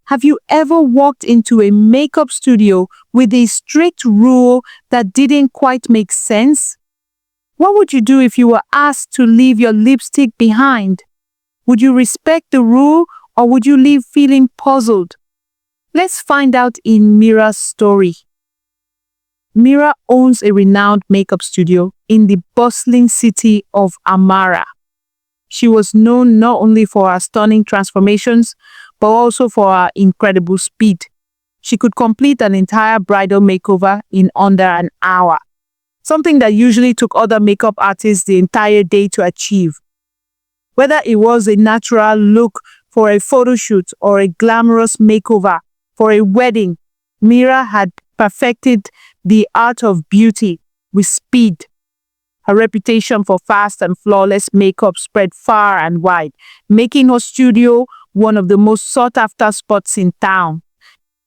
Have you ever walked into a makeup studio with a strict rule that didn't quite make sense? What would you do if you were asked to leave your lipstick behind? Would you respect the rule or would you leave feeling puzzled? Let's find out in Mira's story. Mira owns a renowned makeup studio in the bustling city of Amara. She was known not only for her stunning transformations, but also for her incredible speed. She could complete an entire bridal makeover in under an hour, something that usually took other makeup artists the entire day to achieve. Whether it was a natural look for a photo shoot or a glamorous makeover for a wedding, Mira had perfected the art of beauty with speed. Her reputation for fast and flawless makeup spread far and wide, making her studio one of the most sought-after spots in town.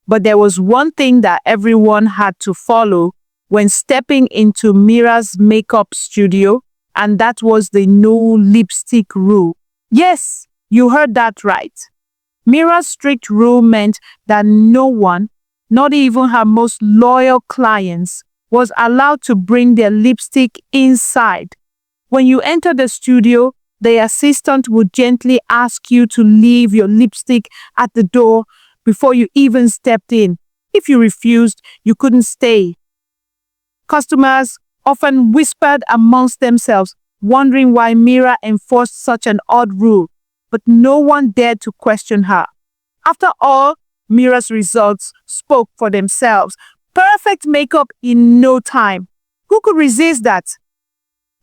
But there was one thing that everyone had to follow when stepping into Mira's makeup studio, and that was the no lipstick rule. Yes, you heard that right. Mira's strict rule meant that no one, not even her most loyal clients, was allowed to bring their lipstick inside. When you enter the studio, the assistant would gently ask you to leave your lipstick at the door before you even stepped in. If you refused, you couldn't stay. Customers often whispered amongst themselves, wondering why Mira enforced such an odd rule, but no one dared to question her. After all, Mira's results spoke for themselves. Perfect makeup in no time. Who could resist that?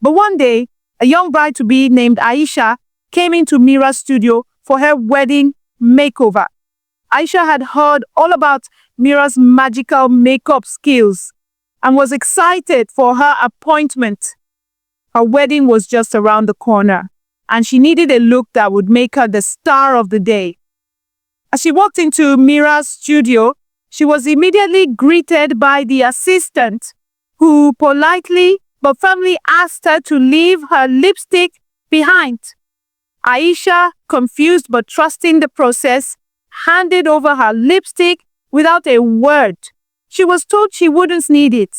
But one day, a young bride-to-be named Aisha came into Mira's studio for her wedding makeover. Aisha had heard all about Mira's magical makeup skills and was excited for her appointment. Her wedding was just around the corner, and she needed a look that would make her the star of the day. As she walked into Mira's studio, she was immediately greeted by the assistant, who politely but firmly asked her to leave her lipstick behind. Aisha, confused but trusting the process, handed over her lipstick without a word. She was told she wouldn't need it.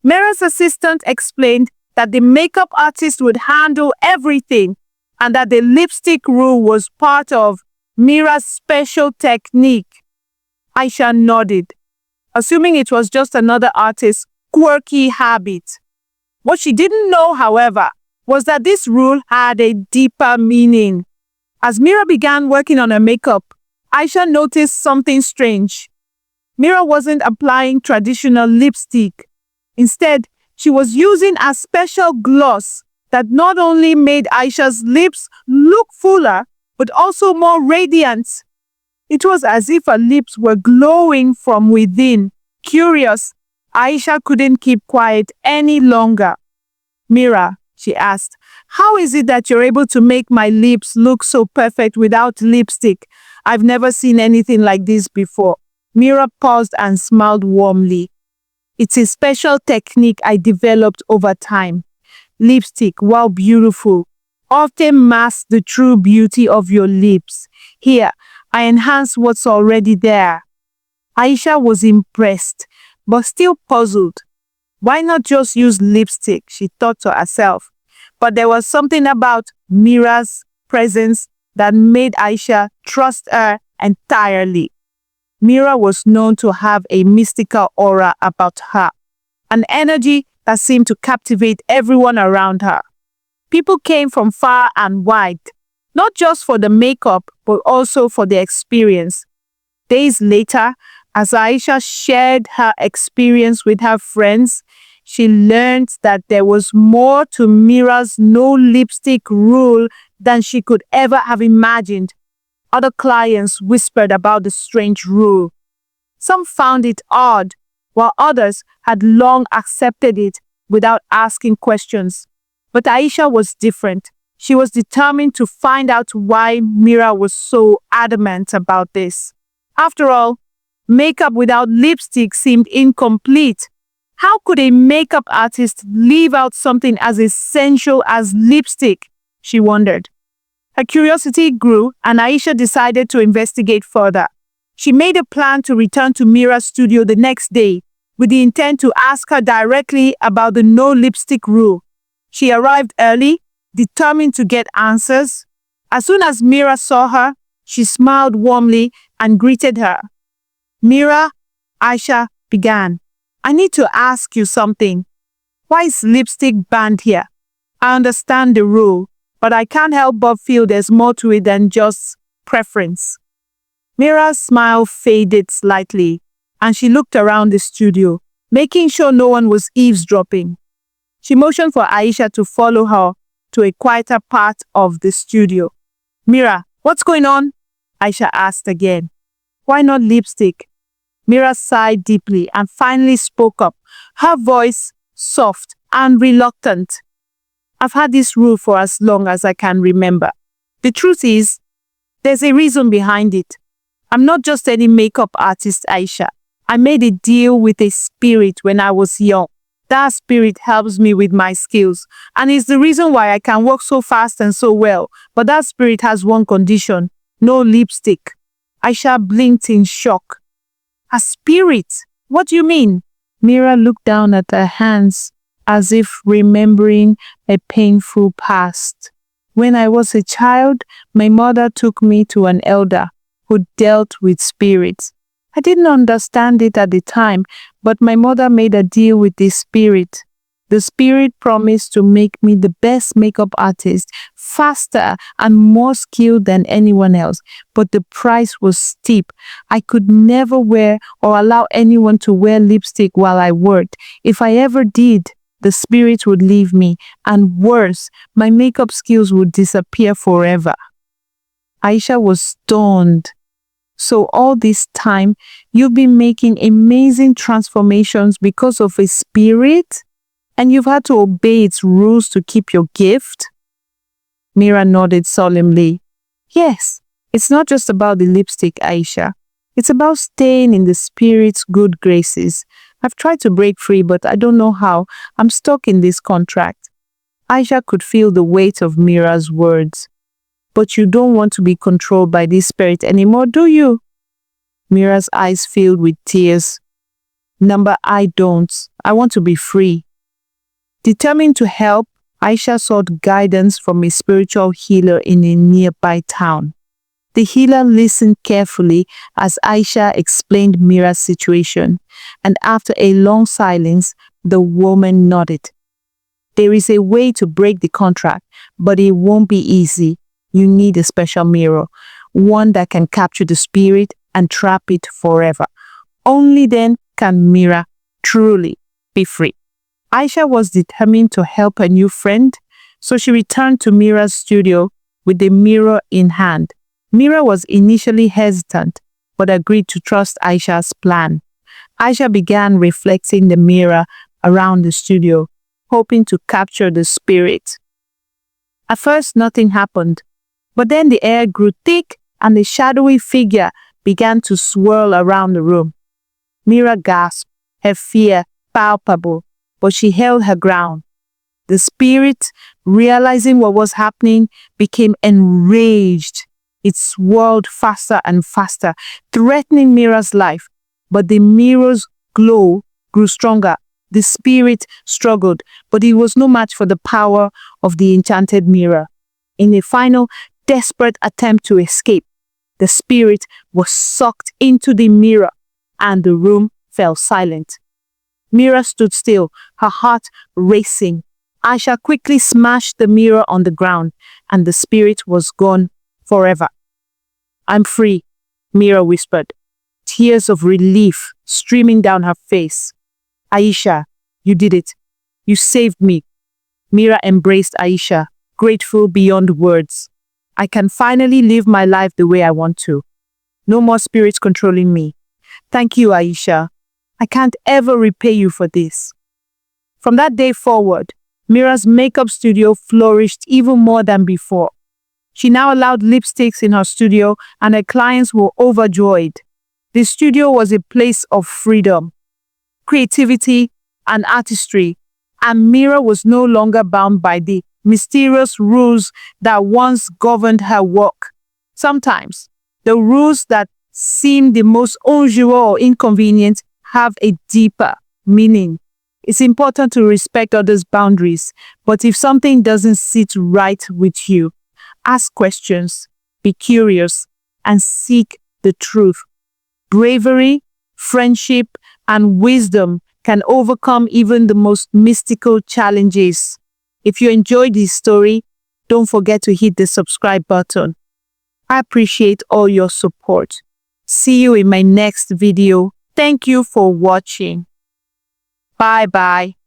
Mira's assistant explained that the makeup artist would handle everything and that the lipstick rule was part of Mira's special technique. Aisha nodded, assuming it was just another artist's quirky habit. What she didn't know, however, was that this rule had a deeper meaning. As Mira began working on her makeup, Aisha noticed something strange. Mira wasn't applying traditional lipstick. Instead, she was using a special gloss that not only made Aisha's lips look fuller, but also more radiant. It was as if her lips were glowing from within. Curious, Aisha couldn't keep quiet any longer. "Mira," she asked, "how is it that you're able to make my lips look so perfect without lipstick? I've never seen anything like this before." Mira paused and smiled warmly. "It's a special technique I developed over time. Lipstick, while beautiful, often masks the true beauty of your lips. Here, I enhance what's already there." Aisha was impressed, but still puzzled. Why not just use lipstick, she thought to herself. But there was something about Mira's presence that made Aisha trust her entirely. Mira was known to have a mystical aura about her, an energy that seemed to captivate everyone around her. People came from far and wide, not just for the makeup, but also for the experience. Days later, as Aisha shared her experience with her friends, she learned that there was more to Mira's no lipstick rule than she could ever have imagined. Other clients whispered about the strange rule. Some found it odd, while others had long accepted it without asking questions. But Aisha was different. She was determined to find out why Mira was so adamant about this. After all, makeup without lipstick seemed incomplete. How could a makeup artist leave out something as essential as lipstick? She wondered. Her curiosity grew, and Aisha decided to investigate further. She made a plan to return to Mira's studio the next day with the intent to ask her directly about the no lipstick rule. She arrived early, determined to get answers. As soon as Mira saw her, she smiled warmly and greeted her. "Mira," Aisha began, "I need to ask you something. Why is lipstick banned here? I understand the rule, but I can't help but feel there's more to it than just preference." Mira's smile faded slightly, and she looked around the studio, making sure no one was eavesdropping. She motioned for Aisha to follow her to a quieter part of the studio. "Mira, what's going on?" Aisha asked again. "Why not lipstick?" Mira sighed deeply and finally spoke up, her voice soft and reluctant. "I've had this rule for as long as I can remember. The truth is, there's a reason behind it. I'm not just any makeup artist, Aisha. I made a deal with a spirit when I was young. That spirit helps me with my skills, and is the reason why I can work so fast and so well. But that spirit has one condition: no lipstick." Aisha blinked in shock. "A spirit? What do you mean?" Mira looked down at her hands as if remembering a painful past. "When I was a child, my mother took me to an elder who dealt with spirits. I didn't understand it at the time, but my mother made a deal with the spirit. The spirit promised to make me the best makeup artist, faster and more skilled than anyone else. But the price was steep. I could never wear or allow anyone to wear lipstick while I worked. If I ever did, the spirit would leave me, and worse, my makeup skills would disappear forever." Aisha was stunned. "So all this time, you've been making amazing transformations because of a spirit? And you've had to obey its rules to keep your gift?" Mira nodded solemnly. "Yes, it's not just about the lipstick, Aisha. It's about staying in the spirit's good graces. I've tried to break free, but I don't know how. I'm stuck in this contract." Aisha could feel the weight of Mira's words. "But you don't want to be controlled by this spirit anymore, do you?" Mira's eyes filled with tears. "Number, I don't. I want to be free." Determined to help, Aisha sought guidance from a spiritual healer in a nearby town. The healer listened carefully as Aisha explained Mira's situation, and after a long silence, the woman nodded. "There is a way to break the contract, but it won't be easy. You need a special mirror, one that can capture the spirit and trap it forever. Only then can Mira truly be free." Aisha was determined to help her new friend, so she returned to Mira's studio with the mirror in hand. Mira was initially hesitant, but agreed to trust Aisha's plan. Aisha began reflecting the mirror around the studio, hoping to capture the spirit. At first, nothing happened, but then the air grew thick and a shadowy figure began to swirl around the room. Mira gasped, her fear palpable, but she held her ground. The spirit, realizing what was happening, became enraged. It swirled faster and faster, threatening Mira's life. But the mirror's glow grew stronger. The spirit struggled, but it was no match for the power of the enchanted mirror. In a final, desperate attempt to escape, the spirit was sucked into the mirror, and the room fell silent. Mira stood still, her heart racing. Aisha quickly smashed the mirror on the ground, and the spirit was gone forever. "I'm free," Mira whispered, tears of relief streaming down her face. "Aisha, you did it. You saved me." Mira embraced Aisha, grateful beyond words. "I can finally live my life the way I want to. No more spirits controlling me. Thank you, Aisha. I can't ever repay you for this." From that day forward, Mira's makeup studio flourished even more than before. She now allowed lipsticks in her studio, and her clients were overjoyed. The studio was a place of freedom, creativity, and artistry, and Mira was no longer bound by the mysterious rules that once governed her work. Sometimes, the rules that seem the most unusual or inconvenient have a deeper meaning. It's important to respect others' boundaries, but if something doesn't sit right with you, ask questions, be curious, and seek the truth. Bravery, friendship, and wisdom can overcome even the most mystical challenges. If you enjoyed this story, don't forget to hit the subscribe button. I appreciate all your support. See you in my next video. Thank you for watching. Bye bye.